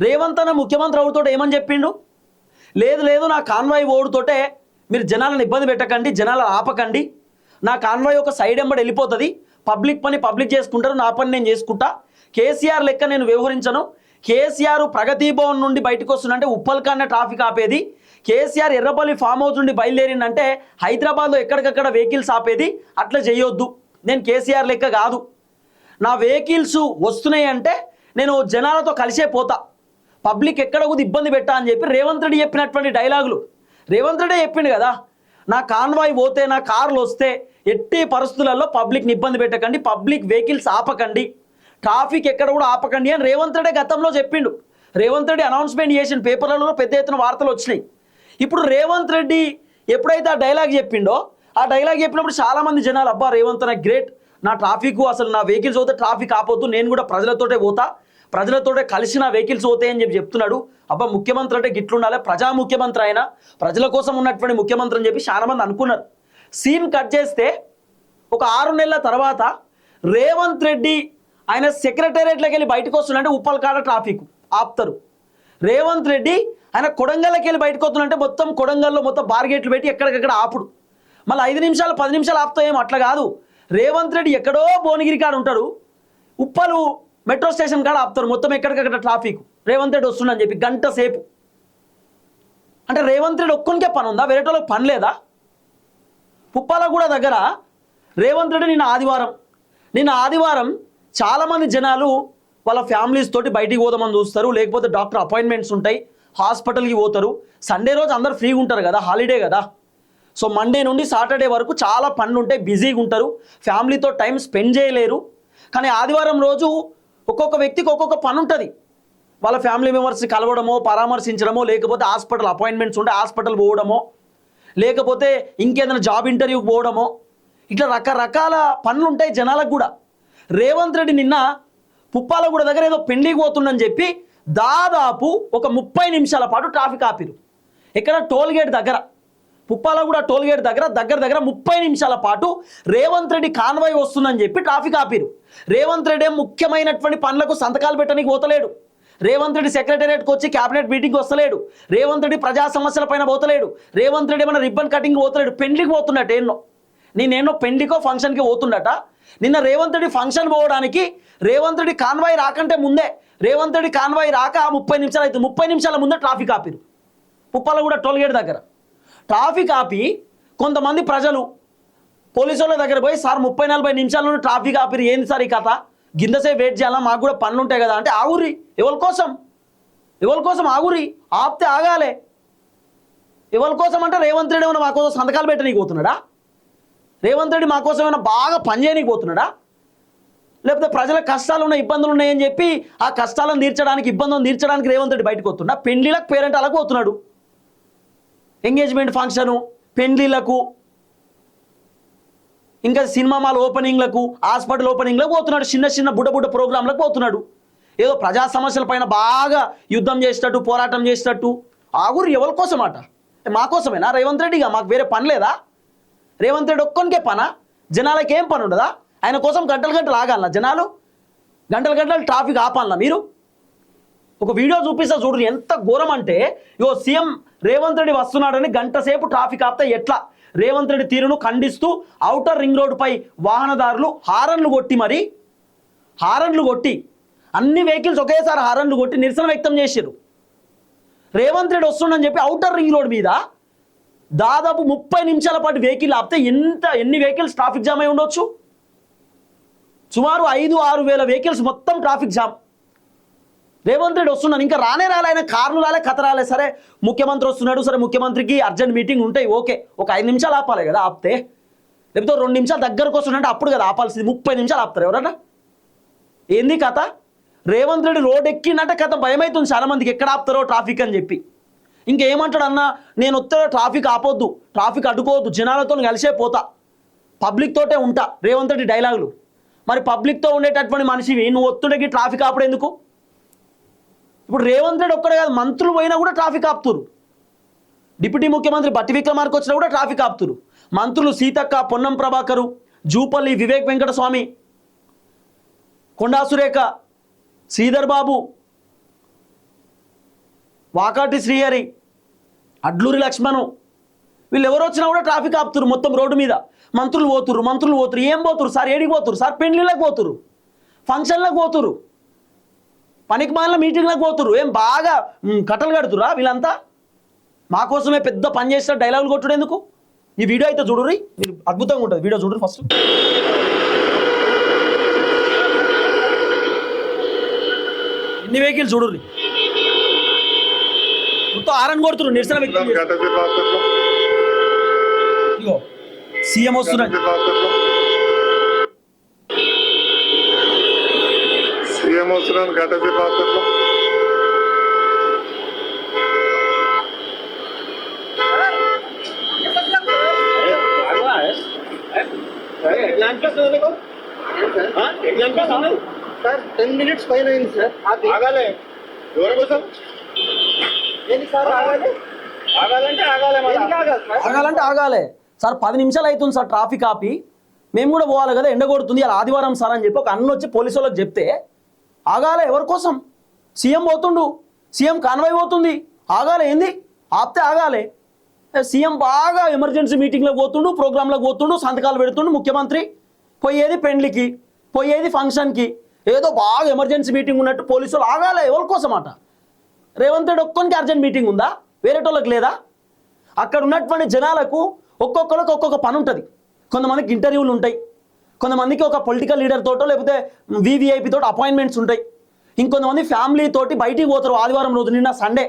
రేవంత్ అన్న ముఖ్యమంత్రి అవుతో ఏమని చెప్పిండు? లేదు లేదు, నా కాన్వాయ్ ఓడుతోటే మీరు జనాలను ఇబ్బంది పెట్టకండి, జనాలను ఆపకండి, నా కాన్వాయ్ ఒక సైడ్ ఎంబడి వెళ్ళిపోతుంది, పబ్లిక్ పని పబ్లిక్ చేసుకుంటారు, నా పని నేను చేసుకుంటా, కేసీఆర్ లెక్క నేను వ్యవహరించను, కేసీఆర్ ప్రగతి భవన్ నుండి బయటకు వస్తుందంటే ఉప్పల్కన్నా ట్రాఫిక్ ఆపేది, కేసీఆర్ ఎర్రపల్లి ఫామ్ హౌస్ నుండి బయలుదేరిందంటే హైదరాబాద్లో ఎక్కడికక్కడ వెహికల్స్ ఆపేది, అట్లా చేయొద్దు, నేను కేసీఆర్ లెక్క కాదు, నా వెహికల్స్ వస్తున్నాయి అంటే నేను జనాలతో కలిసే పోతా, పబ్లిక్ ఎక్కడ కూడా ఇబ్బంది పెట్టా అని చెప్పి రేవంత్ రెడ్డి చెప్పినటువంటి డైలాగులు. రేవంత్ రెడ్డి చెప్పిండు కదా, నా కాన్వాయ్ పోతే, నా కార్లు వస్తే ఎట్టి పరిస్థితులలో పబ్లిక్ని ఇబ్బంది పెట్టకండి, పబ్లిక్ వెహికల్స్ ఆపకండి, ట్రాఫిక్ ఎక్కడ కూడా ఆపకండి అని రేవంత్ రెడ్డి గతంలో చెప్పిండు. రేవంత్ రెడ్డి అనౌన్స్మెంట్ చేసిన పేపర్లలో పెద్ద ఎత్తున వార్తలు వచ్చినాయి. ఇప్పుడు రేవంత్ రెడ్డి ఎప్పుడైతే ఆ డైలాగ్ చెప్పిండో, ఆ డైలాగ్ చెప్పినప్పుడు చాలామంది జనాలు అబ్బా రేవంత్ అన్న గ్రేట్, నా ట్రాఫిక్ అసలు నా వెహికల్స్ పోతే ట్రాఫిక్ ఆపొద్దు, నేను కూడా ప్రజలతోటే పోతా, ప్రజలతోటే కలిసి నా వెహికల్స్ పోతాయని చెప్పి చెప్తున్నాడు. అబ్బా ముఖ్యమంత్రి అంటే గిట్లుండాలి, ప్రజా ముఖ్యమంత్రి అయినా ప్రజల కోసం ఉన్నటువంటి ముఖ్యమంత్రి అని చెప్పి చాలామంది అనుకున్నారు. సీన్ కట్ చేస్తే ఒక 6 నెలల తర్వాత రేవంత్ రెడ్డి ఆయన సెక్రటేరియట్లోకి వెళ్ళి బయటకు వస్తుందంటే ఉప్పల్కాడ ట్రాఫిక్ ఆపుతారు. రేవంత్ రెడ్డి ఆయన కొడంగల్కి వెళ్ళి బయటకు వస్తుందంటే మొత్తం కొడంగల్లో మొత్తం బార్గేట్లు పెట్టి ఎక్కడికక్కడ ఆపుడు. మళ్ళీ 5 నిమిషాలు 10 నిమిషాలు ఆపుతాయేమో, అట్లా కాదు. రేవంత్ రెడ్డి ఎక్కడో భువనగిరి కాడ ఉంటాడు, ఉప్పలు మెట్రో స్టేషన్ కాడ ఆపుతారు, మొత్తం ఎక్కడికక్కడ ట్రాఫిక్. రేవంత్ రెడ్డి వస్తుండని చెప్పి గంట సేపు. అంటే రేవంత్ రెడ్డి ఒక్కనికే పని ఉందా? వేరే వాళ్ళకి పని లేదా? పుప్పాలగూడ దగ్గర రేవంత్ రెడ్డి నిన్న ఆదివారం చాలామంది జనాలు వాళ్ళ ఫ్యామిలీస్ తోటి బయటికి పోదామని చూస్తారు, లేకపోతే డాక్టర్ అపాయింట్మెంట్స్ ఉంటాయి, హాస్పిటల్కి పోతారు. సండే రోజు అందరు ఫ్రీగా ఉంటారు కదా, హాలిడే కదా. సో మండే నుండి సాటర్డే వరకు చాలా పనులు ఉంటాయి, బిజీగా ఉంటారు, ఫ్యామిలీతో టైం స్పెండ్ చేయలేరు. కానీ ఆదివారం రోజు ఒక్కొక్క వ్యక్తికి ఒక్కొక్క పని ఉంటుంది. వాళ్ళ ఫ్యామిలీ మెంబర్స్ని కలవడమో, పరామర్శించడమో, లేకపోతే హాస్పిటల్ అపాయింట్మెంట్స్ ఉంటే హాస్పిటల్ పోవడమో, లేకపోతే ఇంకేదైనా జాబ్ ఇంటర్వ్యూకి పోవడమో, ఇట్లా రకరకాల పనులు ఉంటాయి జనాలకు కూడా. రేవంత్ రెడ్డి నిన్న పుప్పాలగూడ దగ్గర ఏదో పెండ్లికి పోతుందని చెప్పి దాదాపు ఒక 30 నిమిషాల పాటు ట్రాఫిక్ ఆపిరు. ఇక్కడ టోల్గేట్ దగ్గర, పుప్పాలగూడ టోల్గేట్ దగ్గర దగ్గర 30 నిమిషాల పాటు రేవంత్ రెడ్డి కాన్వాయ్ వస్తుందని చెప్పి ట్రాఫిక్ ఆపిరు. రేవంత్ రెడ్డి ముఖ్యమైనటువంటి పనులకు సంతకాలు పెట్టడానికి పోతలేడు, రేవంత్ రెడ్డి సెక్రటేరియట్కి వచ్చి క్యాబినెట్ మీటింగ్కి వస్తలేడు, రేవంత్ రెడ్డి ప్రజా సమస్యల పైన పోతలేడు, రేవంత్ రెడ్డి ఏమైనా రిబ్బన్ కటింగ్ పోతలేడు, పెండ్లికి పోతున్నట్టు నేనేనో పెండ్లికో ఫంక్షన్కి పోతుండట. నిన్న రేవంత్ రెడ్డి ఫంక్షన్ పోవడానికి రేవంత్ రెడ్డి కాన్వాయ్ రాకంటే ముందే, రేవంత్ రెడ్డి కాన్వాయ్ రాక 30 నిమిషాలు అయితే 30 నిమిషాల ముందే ట్రాఫిక్ ఆపిరు. పుప్పాలగూడ టోల్గేట్ దగ్గర ట్రాఫిక్ ఆపి కొంతమంది ప్రజలు పోలీసు వాళ్ళ దగ్గర పోయి, సార్ 30-40 నిమిషాల ట్రాఫిక్ ఆపిరు, ఏంది సార్ ఈ కథ, గిందసేపు వెయిట్ చేయాలా, మాకు కూడా పనులు ఉంటాయి కదా అంటే, ఆగురి, ఎవరి కోసం ఆగురి, ఆపితే ఆగాలే. ఎవరి కోసం అంటే రేవంత్ రెడ్డి ఏమైనా మా కోసం సంతకాలు పెట్టనీకి పోతున్నాడా? రేవంత్ రెడ్డి మా కోసం ఏమైనా బాగా పనిచేయనీకి పోతున్నాడా? లేకపోతే ప్రజల కష్టాలు ఉన్నాయి, ఇబ్బందులు ఉన్నాయని చెప్పి ఆ కష్టాలను తీర్చడానికి, ఇబ్బందులను తీర్చడానికి రేవంత్ రెడ్డి బయటకు వస్తున్నా? పెండ్లీలకు పేరెంటాలకు పోతున్నాడు, ఎంగేజ్మెంట్ ఫంక్షను, పెండ్లీలకు, ఇంకా సినిమా మాల్ ఓపెనింగ్లకు, హాస్పిటల్ ఓపెనింగ్లకు పోతున్నాడు, చిన్న బుడ్డ ప్రోగ్రాంలకు పోతున్నాడు. ఏదో ప్రజా సమస్యల పైన బాగా యుద్ధం చేసేటట్టు, పోరాటం చేసేటట్టు. ఆగురు, ఎవరి కోసం అట? మా కోసమేనా రేవంత్ రెడ్డిగా? మాకు వేరే పని లేదా? రేవంత్ రెడ్డి ఒక్కనికే పనా? జనాలకి ఏం పని ఉండదా? ఆయన కోసం గంటలు ఆగాలనా జనాలు? గంటలు ట్రాఫిక్ ఆపాలనా మీరు? ఒక వీడియో చూపిస్తా చూడు, ఎంత ఘోరం అంటే, సీఎం రేవంత్ రెడ్డి వస్తున్నాడని గంట సేపు ట్రాఫిక్ ఆపితే ఎట్లా? రేవంత్ రెడ్డి తీరును ఖండిస్తూ ఔటర్ రింగ్ రోడ్డుపై వాహనదారులు హారన్లు కొట్టి అన్ని వెహికల్స్ ఒకేసారి హారన్లు కొట్టి నిరసన వ్యక్తం చేశారు. రేవంత్ రెడ్డి వస్తుండని చెప్పి ఔటర్ రింగ్ రోడ్ మీద దాదాపు 30 నిమిషాల పాటు వెహికల్ ఆపితే ఎన్ని వెహికల్స్ ట్రాఫిక్ జామ్ అయి ఉండొచ్చు? సుమారు 5-6 వేల వెహికల్స్ మొత్తం ట్రాఫిక్ జామ్. రేవంత్ రెడ్డి వస్తున్నాను, ఇంకా రాలే, ఆయన కార్లు రాలే, కథ రాలే. సరే ముఖ్యమంత్రి వస్తున్నాడు, సరే ముఖ్యమంత్రికి అర్జెంట్ మీటింగ్ ఉంటాయి, ఓకే, ఒక 5 నిమిషాలు ఆపాలి కదా ఆపితే, లేకపోతే 2 నిమిషాలు దగ్గరకు వస్తుందంటే అప్పుడు కదా ఆపాల్సింది. 30 నిమిషాలు ఆపుతారు ఎవరన్నా? ఏంది కథ? రేవంత్ రెడ్డి రోడ్ ఎక్కిందంటే కథ భయమవుతుంది చాలా మందికి, ఎక్కడ ఆపుతారో ట్రాఫిక్ అని చెప్పి. ఇంకేమంటాడు అన్న, నేను వస్తే ట్రాఫిక్ ఆపొద్దు, ట్రాఫిక్ అడ్డుకోవద్దు, జనాలతో కలిసే పోతా, పబ్లిక్ తోటే ఉంటా, రేవంత్ రెడ్డి డైలాగులు. మరి పబ్లిక్తో ఉండేటటువంటి మనిషివి నువ్వు వస్తుండేకి ట్రాఫిక్ ఆపడం ఎందుకు? ఇప్పుడు రేవంత్ రెడ్డి ఒక్కడే కాదు, మంత్రులు పోయినా కూడా ట్రాఫిక్ ఆపుతురు. డిప్యూటీ ముఖ్యమంత్రి బట్టి విక్రమార్క వచ్చినా కూడా ట్రాఫిక్ ఆపుతురు. మంత్రులు సీతక్క, పొన్నం ప్రభాకరు, జూపల్లి వివేక్ వెంకటస్వామి, కొండా సురేఖ, శ్రీధర్ బాబు, వాకాటి శ్రీహరి, అడ్లూరి లక్ష్మణు, వీళ్ళు ఎవరు వచ్చినా కూడా ట్రాఫిక్ ఆపుతురు మొత్తం రోడ్డు మీద. మంత్రులు పోతురు. ఏం పోతురు సార్? ఏడికి పోతురు సార్? పెళ్లిళ్ళకి పోతురు, ఫంక్షన్లకు పోతురు, పనికి మాలిన మీటింగ్లకు పోతురు. ఏం బాగా కట్టలు కడుతురా వీళ్ళంతా? మా కోసమే పెద్ద పని చేసిన డైలాగులు కొట్టుడు ఎందుకు? ఈ వీడియో అయితే చూడుర్రి, మీరు అద్భుతంగా ఉంటుంది. వీడియో చూడరు ఫస్ట్. ఎన్ని వెహికల్స్ చూడుర్రి, మొత్తం ఆరన్ కొడుతురు నిరసన వ్యక్తం. ఇగో సీఎం వస్తున్నాడు. సార్ 10 minutes పైన అయింది సార్. ఆగాలే ఎవరి కోసం? ఆగాలంటే ఆగాలే సార్. 10 నిమిషాలు అవుతుంది సార్ ట్రాఫిక్ ఆపి. మేము కూడా పోవాలి కదా, ఎండ కొడుతుంది, అలా ఆదివారం సార్ అని చెప్పి ఒక అన్న వచ్చి పోలీసు వాళ్ళకి చెప్తే ఆగాలే. ఎవరి కోసం? సీఎం పోతుండు, సీఎం కాన్వాయ్ పోతుంది, ఆగాలే. ఏంది ఆపితే ఆగాలే? సీఎం బాగా ఎమర్జెన్సీ మీటింగ్లోకి పోతుండు, ప్రోగ్రాంలోకి పోతుండు, సంతకాలు పెడుతుండు. ముఖ్యమంత్రి పోయేది పెండ్లికి, పోయేది ఫంక్షన్కి, ఏదో బాగా ఎమర్జెన్సీ మీటింగ్ ఉన్నట్టు పోలీసు వాళ్ళు ఆగాలే. ఎవరి కోసం అట? రేవంత్ రెడ్డి ఒక్కొనికి అర్జెంట్ మీటింగ్ ఉందా? వేరేటోళ్ళకి లేదా? అక్కడ ఉన్నటువంటి జనాలకు ఒక్కొక్కరికి ఒక్కొక్క పని ఉంటుంది. కొంతమందికి ఇంటర్వ్యూలు ఉంటాయి, కొంతమందికి ఒక పొలిటికల్ లీడర్ తోటో లేకపోతే వివిఐపి తోటి అపాయింట్మెంట్స్ ఉంటాయి, ఇంకొంతమంది ఫ్యామిలీ తోటి బయటికి పోతారు ఆదివారం రోజు, నిన్న సండే.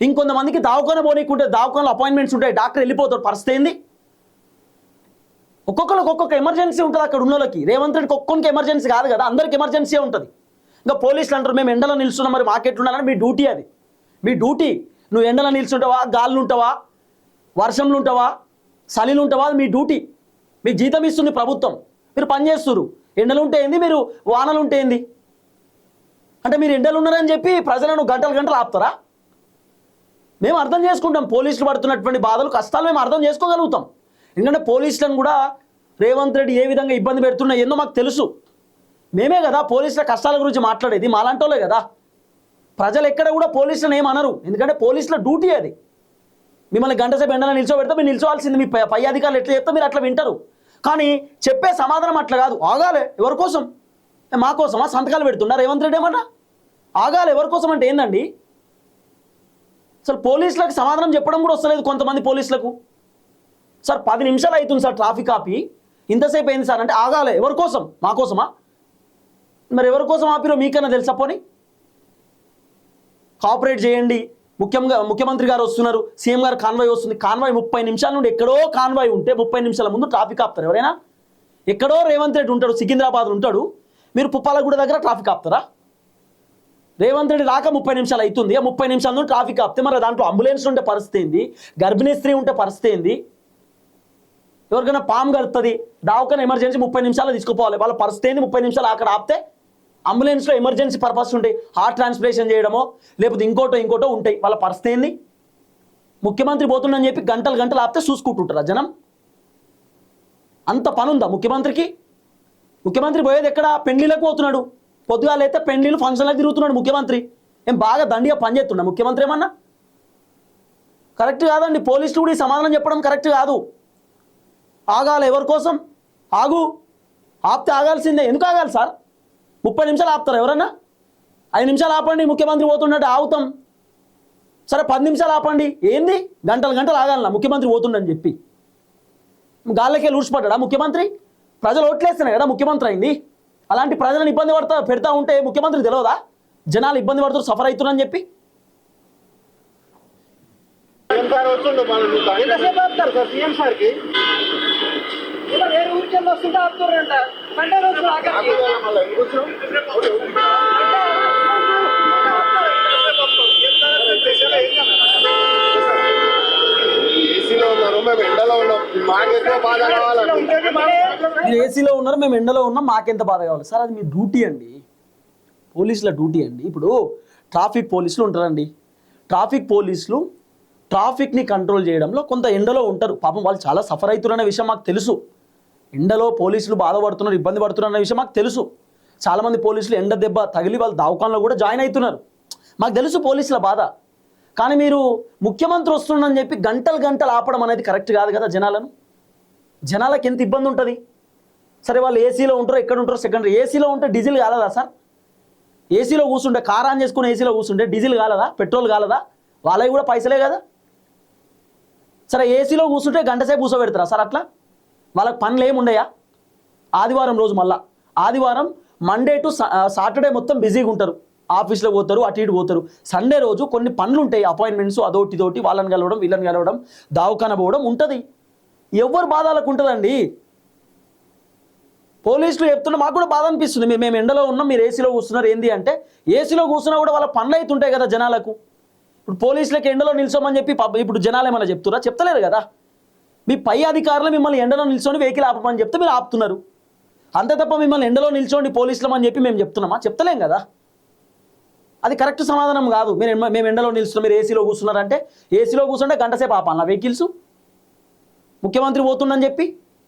ఇంకొంతమందికి దావకాన పోనీకుంటే దావకాన్లో అపాయింట్మెంట్స్ ఉంటాయి, డాక్టర్ వెళ్ళిపోతాడు. పరిస్థితి ఏంది? ఒక్కొక్కరికి ఒక్కొక్క ఎమర్జెన్సీ ఉంటుంది అక్కడ ఉన్న వాళ్ళకి. రేవంత్ రెడ్డికి ఒక్కొక్కరికి ఎమర్జెన్సీ కాదు కదా, అందరికి ఎమర్జెన్సీ ఉంటుంది. ఇంకా పోలీసులు అంటారు మేము ఎండలో నిల్చున్నాం, మరి మాకెట్లుండాలని. మీ డ్యూటీ అది, మీ డ్యూటీ. నువ్వు ఎండలో నిల్చుంటావా, గాలిలో ఉంటావా, వర్షంలో ఉంటావా, చలిలో ఉంటావా, అది మీ డ్యూటీ. మీకు జీతం ఇస్తుంది ప్రభుత్వం, మీరు పనిచేస్తున్నారు. ఎండలు ఉంటే ఏంది, మీరు వానలు ఉంటే ఏంది? అంటే మీరు ఎండలు ఉన్నారని చెప్పి ప్రజలను గంటలు గంటలు ఆపుతారా? మేము అర్థం చేసుకుంటాం పోలీసులు పడుతున్నటువంటి బాధలు, కష్టాలు మేము అర్థం చేసుకోగలుగుతాం. ఎందుకంటే పోలీసులను కూడా రేవంత్ రెడ్డి ఏ విధంగా ఇబ్బంది పెడుతున్నా ఎన్నో మాకు తెలుసు. మేమే కదా పోలీసుల కష్టాల గురించి మాట్లాడేది, మాలాంటోళ్ళే కదా. ప్రజలు ఎక్కడ కూడా పోలీసులను ఏమనరు, ఎందుకంటే పోలీసుల డ్యూటీ అది. మిమ్మల్ని గంట సేపు ఎండలో నిల్చోబెడితే మీరు నిల్చోవాల్సింది, మీ పై అధికారులు ఎట్లా చెప్తే మీరు అట్లా వింటారు. కానీ చెప్పే సమాధానం అట్లా కాదు. ఆగాలే ఎవరి కోసం? మా కోసమా? సంతకాలు పెడుతున్నా రేవంత్ రెడ్డి ఏమన్నా? ఆగాలి ఎవరి కోసం అంటే ఏందండి? అసలు పోలీసులకు సమాధానం చెప్పడం కూడా వస్తలేదు కొంతమంది పోలీసులకు. సార్ 10 నిమిషాలు అవుతుంది సార్ ట్రాఫిక్ ఆపి, ఇంతసేపు అయింది సార్ అంటే ఆగాలి ఎవరి కోసం? మా కోసమా? మరి ఎవరి కోసం ఆపిరో మీకన్నా తెలుసా? పోనీ కోఆపరేట్ చేయండి. ముఖ్యమంత్రి గారు వస్తున్నారు, సీఎం గారు కాన్వాయ్ వస్తుంది. కాన్వాయ్ 30 నిమిషాల నుండి ఎక్కడో కాన్వాయ్ ఉంటే 30 నిమిషాల ముందు ట్రాఫిక్ ఆపుతారు ఎవరైనా? ఎక్కడో రేవంత్ రెడ్డి ఉంటాడు, సికింద్రాబాద్లో ఉంటాడు, మీరు పుప్పాలగూడ దగ్గర ట్రాఫిక్ ఆపుతారా? రేవంత్ రెడ్డి రాక 30 నిమిషాలు అవుతుంది, 30 నిమిషాల నుండి ట్రాఫిక్ ఆపితే మరి దాంట్లో అంబులెన్స్ ఉంటే పరిస్థితి ఏంది? గర్భిణీ స్త్రీ ఉంటే పరిస్థితి ఏంది? ఎవరికైనా పాము కలుగుతుంది, దావకైనా ఎమర్జెన్సీ 30 నిమిషాలు తీసుకుపోవాలి, వాళ్ళ పరిస్థితి ఏంది? 30 నిమిషాలు అక్కడ ఆపితే అంబులెన్స్లో ఎమర్జెన్సీ పర్పస్ ఉంటాయి, హార్ట్ ట్రాన్స్ప్లేషన్ చేయడమో లేకపోతే ఇంకోటో ఉంటాయి, వాళ్ళ పరిస్థితి ఏంది? ముఖ్యమంత్రి పోతుండని చెప్పి గంటలు గంటలు ఆపితే చూసుకుంటుంటారా జనం? అంత పని ఉందా ముఖ్యమంత్రికి? ముఖ్యమంత్రి పోయేది ఎక్కడ? పెండ్లిలకు పోతున్నాడు. పొద్దుగాలైతే పెండ్లిలు ఫంక్షన్లకు తిరుగుతున్నాడు ముఖ్యమంత్రి. ఏం బాగా దండిగా పని చేస్తున్నాడు ముఖ్యమంత్రి ఏమన్నా? కరెక్ట్ కాదండి. పోలీసులు కూడా ఈ సమాధానం చెప్పడం కరెక్ట్ కాదు. ఆగాలి ఎవరి కోసం? ఆపితే ఆగాల్సిందే. ఎందుకు ఆగాలి సార్? 30 నిమిషాలు ఆపుతారు ఎవరన్నా? 5 నిమిషాలు ఆపండి, ముఖ్యమంత్రి పోతున్నట్టు ఆగుతాం. సరే 10 నిమిషాలు ఆపండి, ఏంది గంటలు గంటలు ఆగాలన్నా ముఖ్యమంత్రి పోతుండని చెప్పి? గాల్లకే లూడ్చిపడ్డా ముఖ్యమంత్రి? ప్రజలు ఓట్లేస్తున్నాయి కదా ముఖ్యమంత్రి అయింది. అలాంటి ప్రజలను ఇబ్బంది పెడతా ఉంటే ముఖ్యమంత్రికి తెలియదా జనాలు ఇబ్బంది పడుతున్నారు, సఫర్ అవుతున్నారని చెప్పి? ఏసీలో ఉన్నారు, మేము ఎండలో ఉన్నాం, మాకెంత బాధ కావాలి సార్? అది మీ డ్యూటీ అండి, పోలీసుల డ్యూటీ అండి. ఇప్పుడు ట్రాఫిక్ పోలీసులు ఉంటారండి, ట్రాఫిక్ పోలీసులు ట్రాఫిక్ని కంట్రోల్ చేయడంలో కొంత ఎండలో ఉంటారు. పాపం వాళ్ళు చాలా సఫర్ అవుతున్నారనే విషయం మాకు తెలుసు. ఎండలో పోలీసులు బాధపడుతున్నారు, ఇబ్బంది పడుతున్నారు అనే విషయం మాకు తెలుసు. చాలామంది పోలీసులు ఎండ దెబ్బ తగిలి వాళ్ళు దావకాన్లో కూడా జాయిన్ అవుతున్నారు. మాకు తెలుసు పోలీసుల బాధ. కానీ మీరు ముఖ్యమంత్రి వస్తుండని చెప్పి గంటలు గంటలు ఆపడం అనేది కరెక్ట్ కాదు కదా జనాలను. జనాలకు ఎంత ఇబ్బంది ఉంటుంది. సరే వాళ్ళు ఏసీలో ఉంటారో ఎక్కడ ఉంటారో సెకండరీ. ఏసీలో ఉంటే డీజిల్ కాలదా సార్? ఏసీలో కూర్చుంటే కార్ ఆన్ చేసుకుని ఏసీలో కూర్చుంటే డీజిల్ కాలదా, పెట్రోల్ కాలదా? వాళ్ళవి కూడా పైసలే కదా. సరే ఏసీలో కూర్చుంటే గంట సేపు కూర్చోబెడతారా సార్? అట్లా వాళ్ళకి పనులు ఏమి ఉండయా? ఆదివారం రోజు మళ్ళా ఆదివారం మండే టు సాటర్డే మొత్తం బిజీగా ఉంటారు, ఆఫీస్లో పోతారు, అటు ఇటు పోతారు. సండే రోజు కొన్ని పనులు ఉంటాయి, అపాయింట్మెంట్స్ అదోటి ఇదోటి, వాళ్ళని కలవడం వీళ్ళని కలవడం, దావఖాన పోవడం ఉంటుంది. ఎవరు బాధలకు ఉంటుందండి. పోలీసులు చెప్తున్నా మాకు కూడా బాధ అనిపిస్తుంది. మేము ఎండలో ఉన్నాం, మీరు ఏసీలో కూర్చున్నారు ఏంది అంటే, ఏసీలో కూర్చున్నా కూడా వాళ్ళ పనులు అవుతుంటాయి కదా జనాలకు. ఇప్పుడు పోలీసులకు ఎండలో నిల్చోమని చెప్పి ఇప్పుడు జనాలు ఏమైనా చెప్తురా? చెప్తలేరు కదా. మీ పై అధికారులు మిమ్మల్ని ఎండలో నిల్చొని వెహికల్ ఆపమని చెప్తే మీరు ఆపుతున్నారు. అంతే తప్ప మిమ్మల్ని ఎండలో నిల్చోండి పోలీసులమని చెప్పి మేము చెప్తున్నామా? చెప్తలేం కదా. అది కరెక్ట్ సమాధానం కాదు. మేము ఎండలో నిల్చున్నాం, మీరు ఏసీలో కూర్చున్నారంటే ఏసీలో కూర్చుంటే గంట సేపు ఆపాలన్నా వెహికల్స్? ముఖ్యమంత్రి పోతుండని చెప్పి